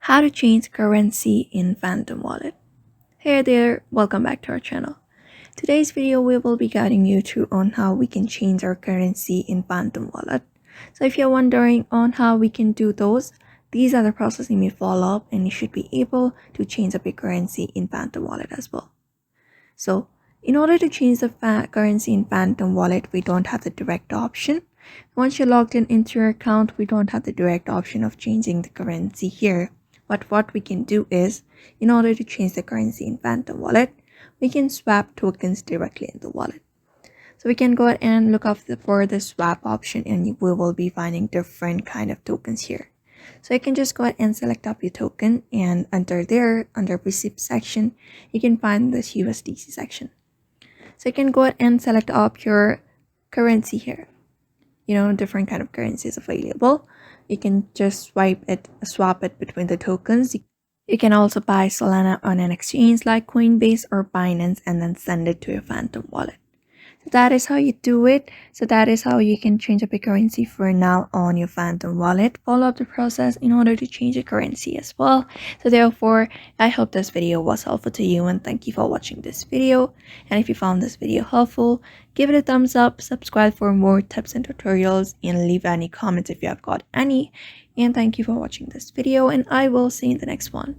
How to change currency in Phantom Wallet. Hey there, welcome back to our channel. Today's video we will be guiding you through on how we can change our currency in Phantom Wallet. So if you're wondering on how we can do those, these are the processes you may follow up and you should be able to change up your currency in Phantom Wallet as well. So in order to change the currency in Phantom Wallet, we don't have the direct option. Once you're logged in into your account, we don't have the direct option of changing the currency here. But what we can do is, in order to change the currency in Phantom Wallet, we can swap tokens directly in the wallet. So we can go ahead and look up for the swap option and we will be finding different kind of tokens here. So you can just go ahead and select up your token, and under receipt section, you can find this USDC section. So you can go ahead and select up your currency here. Different kind of currencies available. You can just swap it between the tokens. You can also buy Solana on an exchange like Coinbase or Binance and then send it to your Phantom Wallet. So that is how you do it. So that is how you can change up your currency for now on your Phantom Wallet. Follow up the process in order to change your currency as well. So therefore, I hope this video was helpful to you and thank you for watching this video. And if you found this video helpful, give it a thumbs up, subscribe for more tips and tutorials, and leave any comments if you have got any. And thank you for watching this video, and I will see you in the next one.